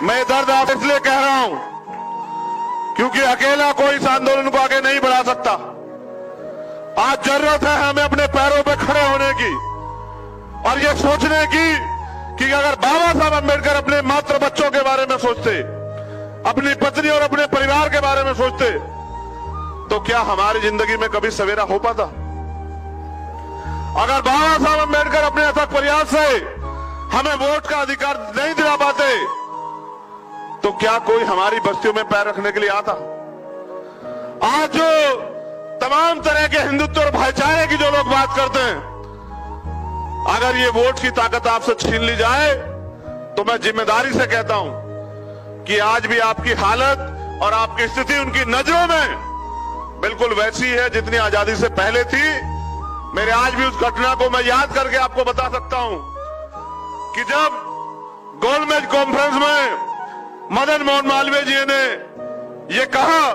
मैं दर्द आप इसलिए कह रहा हूं क्योंकि अकेला कोई इस आंदोलन को आगे नहीं बढ़ा सकता। आज जरूरत है हमें अपने पैरों पे खड़े होने की और ये सोचने की कि अगर बाबा साहब अम्बेडकर अपने मात्र बच्चों के बारे में सोचते, अपनी पत्नी और अपने परिवार के बारे में सोचते, तो क्या हमारी जिंदगी में कभी सवेरा हो पाता? अगर बाबा साहब अम्बेडकर अपने अथक प्रयास से हमें वोट का अधिकार नहीं दिला पाते, तो क्या कोई हमारी बस्तियों में पैर रखने के लिए आता? आज जो तमाम तरह के हिंदुत्व और भाईचारे की जो लोग बात करते हैं, अगर ये वोट की ताकत आपसे छीन ली जाए, तो मैं जिम्मेदारी से कहता हूं कि आज भी आपकी हालत और आपकी स्थिति उनकी नजरों में बिल्कुल वैसी है जितनी आजादी से पहले थी। मेरे आज भी उस घटना को मैं याद करके आपको बता सकता हूं कि जब गोलमेज कॉन्फ्रेंस में मदन मोहन मालवीय जी ने यह कहा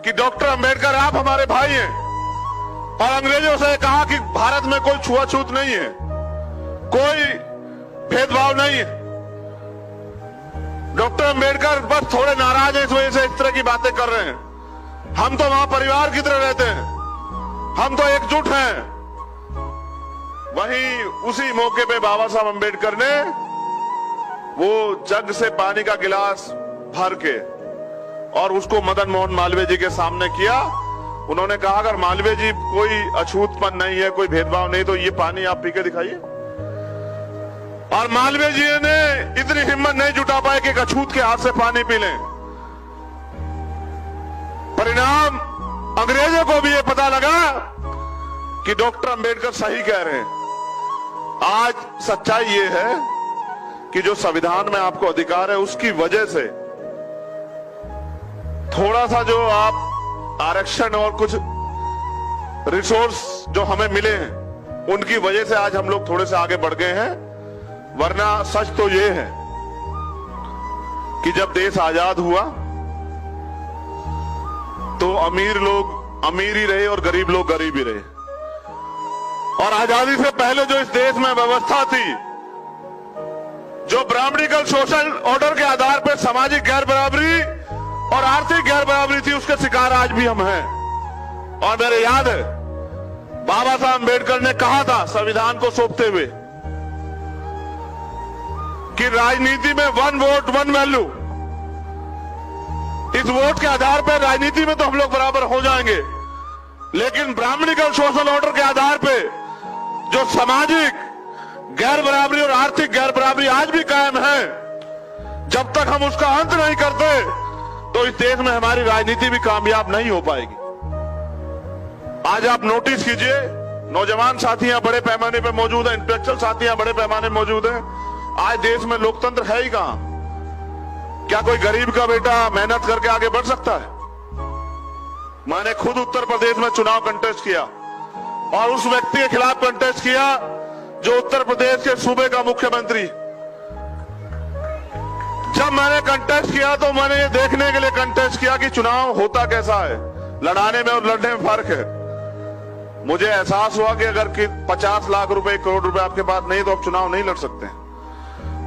कि डॉक्टर अंबेडकर आप हमारे भाई हैं, और अंग्रेजों से कहा कि भारत में कोई छुआछूत नहीं है, कोई भेदभाव नहीं है। डॉक्टर अंबेडकर बस थोड़े नाराज हैं, इस वजह से इस तरह की बातें कर रहे हैं। हम तो वहां परिवार की तरह रहते हैं, हम तो एकजुट हैं। वहीं उसी मौके पे बाबा साहब अंबेडकर ने वो जग से पानी का गिलास भर के और उसको मदन मोहन मालवीय जी के सामने किया। उन्होंने कहा अगर मालवीय जी कोई अछूतपन नहीं है, कोई भेदभाव नहीं, तो ये पानी आप पी के दिखाइए। और मालवीय जी ने इतनी हिम्मत नहीं जुटा पाए कि अछूत के हाथ से पानी पी लें। परिणाम अंग्रेजों को भी ये पता लगा कि डॉक्टर अंबेडकर सही कह रहे हैं। आज सच्चाई ये है कि जो संविधान में आपको अधिकार है, उसकी वजह से थोड़ा सा जो आप आरक्षण और कुछ रिसोर्स जो हमें मिले हैं, उनकी वजह से आज हम लोग थोड़े से आगे बढ़ गए हैं। वरना सच तो ये है कि जब देश आजाद हुआ तो अमीर लोग अमीर ही रहे और गरीब लोग गरीब ही रहे। और आजादी से पहले जो इस देश में व्यवस्था थी, जो ब्राह्मणिकल सोशल ऑर्डर के आधार पर सामाजिक गैर बराबरी और आर्थिक गैर बराबरी थी, उसके शिकार आज भी हम हैं। और मेरे याद है बाबा साहब अम्बेडकर ने कहा था संविधान को सौंपते हुए कि राजनीति में वन वोट वन वैल्यू, इस वोट के आधार पर राजनीति में तो हम लोग बराबर हो जाएंगे, लेकिन ब्राह्मणिकल सोशल ऑर्डर के आधार पर जो सामाजिक गैर बराबरी और आर्थिक गैर बराबरी आज भी कायम है, जब तक हम उसका अंत नहीं करते तो इस देश में हमारी राजनीति भी कामयाब नहीं हो पाएगी। आज आप नोटिस कीजिए, नौजवान साथियां बड़े पैमाने पर मौजूद हैं, इंटेलेक्चुअल साथियां बड़े पैमाने मौजूद हैं। आज देश में लोकतंत्र है ही कहां? क्या कोई गरीब का बेटा मेहनत करके आगे बढ़ सकता है? मैंने खुद उत्तर प्रदेश में चुनाव कंटेस्ट किया और उस व्यक्ति के खिलाफ कंटेस्ट किया जो उत्तर प्रदेश के सूबे का मुख्यमंत्री। जब मैंने कंटेस्ट किया तो मैंने ये देखने के लिए कंटेस्ट किया कि चुनाव होता कैसा है, लड़ाने में और लड़ने में फर्क है। मुझे एहसास हुआ कि अगर 50 लाख रुपए 1 करोड़ रुपए आपके पास नहीं तो आप चुनाव नहीं लड़ सकते।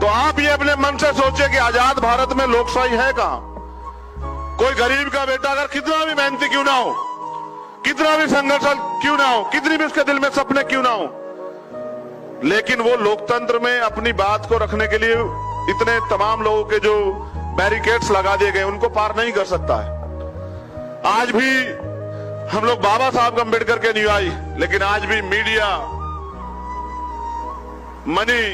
तो आप ये अपने मन से सोचिए कि आजाद भारत में लोकशाही है कहां? कोई गरीब का बेटा अगर कितना भी मेहनती क्यों ना हो, कितना भी संघर्ष क्यों ना हो, कितनी भी उसके दिल में सपने क्यों ना हो, लेकिन वो लोकतंत्र में अपनी बात को रखने के लिए इतने तमाम लोगों के जो बैरिकेड्स लगा दिए गए, उनको पार नहीं कर सकता है। आज भी हम लोग बाबा साहब अम्बेडकर के अनुयायी, लेकिन आज भी मीडिया, मनी,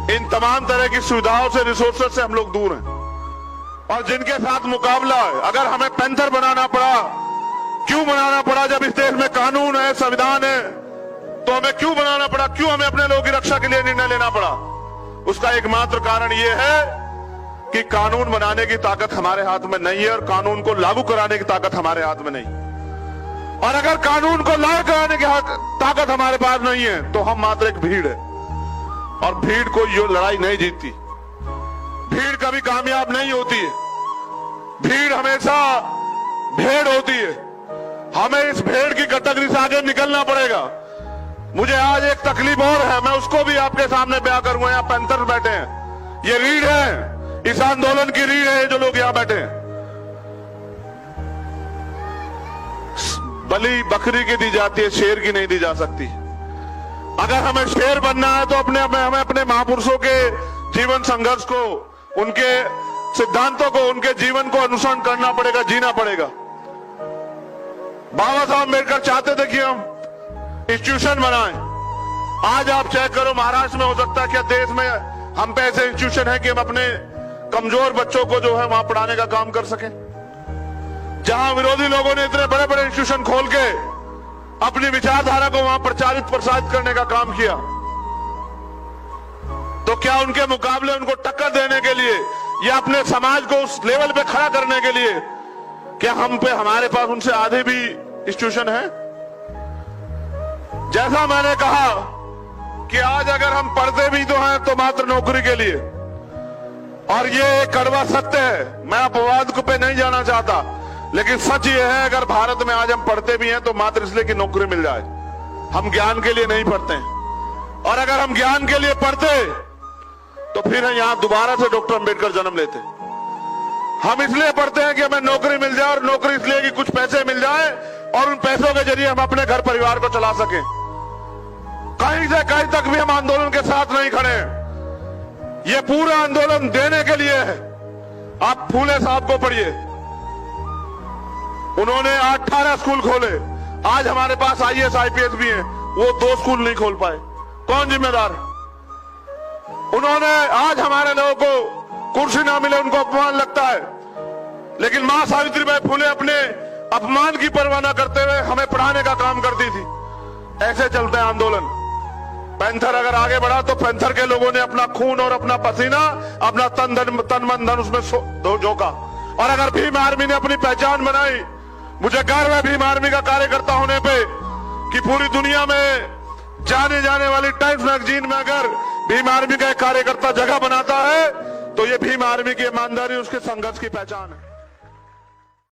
इन तमाम तरह की सुविधाओं से, रिसोर्सेज से हम लोग दूर हैं। और जिनके साथ मुकाबला है, अगर हमें पैंथर बनाना पड़ा, क्यों बनाना पड़ा? जब इस देश में कानून है, संविधान है, तो हमें क्यों बनाना पड़ा? क्यों हमें अपने लोगों की रक्षा के लिए निर्णय लेना पड़ा? उसका एकमात्र कारण यह है कि कानून बनाने की ताकत हमारे हाथ में नहीं है और कानून को लागू कराने की ताकत हमारे हाथ में नहीं। और अगर कानून को लागू कराने की ताकत हमारे पास नहीं है तो हम मात्र एक भीड़ है, और भीड़ को ये लड़ाई नहीं जीतती। भीड़ कभी कामयाब नहीं होती है, भीड़ हमेशा भेड़ होती है। हमें इस भेड़ की कैटेगरी से आगे निकलना पड़ेगा। मुझे आज एक तकलीफ और है, मैं उसको भी आपके सामने बयां करूंगा। यहाँ पैंथर बैठे हैं, ये रीढ़ है, इस आंदोलन की रीढ़ है जो लोग यहां बैठे हैं। बलि बकरी की दी जाती है, शेर की नहीं दी जा सकती। अगर हमें शेर बनना है तो हमें अपने महापुरुषों के जीवन संघर्ष को, उनके सिद्धांतों को, उनके जीवन को अनुसरण करना पड़ेगा, जीना पड़ेगा। बाबा साहब अम्बेडकर चाहते थे कि हम इंस्टीट्यूशन बनाएं। आज आप चेक करो, महाराष्ट्र में हो सकता है क्या देश में हम पे ऐसे इंस्टीट्यूशन है कि हम अपने कमजोर बच्चों को जो है वहां पढ़ाने का काम कर सकें। जहां विरोधी लोगों ने इतने बड़े बड़े इंस्टीट्यूशन खोल के अपनी विचारधारा को वहां प्रचारित प्रसारित करने का काम किया, तो क्या उनके मुकाबले, उनको टक्कर देने के लिए या अपने समाज को उस लेवल पे खड़ा करने के लिए क्या हमारे पास उनसे आधे भी इंस्टीट्यूशन है? जैसा मैंने कहा कि आज अगर हम पढ़ते भी तो हैं तो मात्र नौकरी के लिए, और ये कड़वा सत्य है। मैं अपवाद को पे नहीं जाना चाहता, लेकिन सच ये है, अगर भारत में आज हम पढ़ते भी हैं तो मात्र इसलिए कि नौकरी मिल जाए। हम ज्ञान के लिए नहीं पढ़ते हैं। और अगर हम ज्ञान के लिए पढ़ते तो फिर यहां दोबारा से डॉक्टर अंबेडकर जन्म लेते। हम इसलिए पढ़ते हैं कि हमें नौकरी मिल जाए, और नौकरी इसलिए कि कुछ पैसे मिल जाए और उन पैसों के जरिए हम अपने घर परिवार को चला सकें। कहीं से कहीं तक भी हम आंदोलन के साथ नहीं खड़े हैं। ये पूरा आंदोलन देने के लिए है। आप फूले साहब को पढ़िए, उन्होंने 18 स्कूल खोले। आज हमारे पास IAS IPS भी हैं, वो 2 स्कूल नहीं खोल पाए। कौन जिम्मेदार? उन्होंने, आज हमारे लोगों को कुर्सी ना मिले उनको अपमान लगता है, लेकिन मां सावित्रीबाई फुले अपने अपमान की परवाह न करते हुए हमें पढ़ाने का काम करती थी। ऐसे चलते हैं आंदोलन। पैंथर अगर आगे बढ़ा तो पैंथर के लोगों ने अपना खून और अपना पसीना, अपना तन मन धन उसमें झोंका। और अगर भीम आर्मी ने अपनी पहचान बनाई, मुझे गर्व है भीम आर्मी का कार्यकर्ता होने पे कि पूरी दुनिया में जाने जाने वाली टाइम्स मैगजीन में अगर भीम आर्मी का एक कार्यकर्ता जगह बनाता है तो ये भीम आर्मी की ईमानदारी, उसके संघर्ष की पहचान है।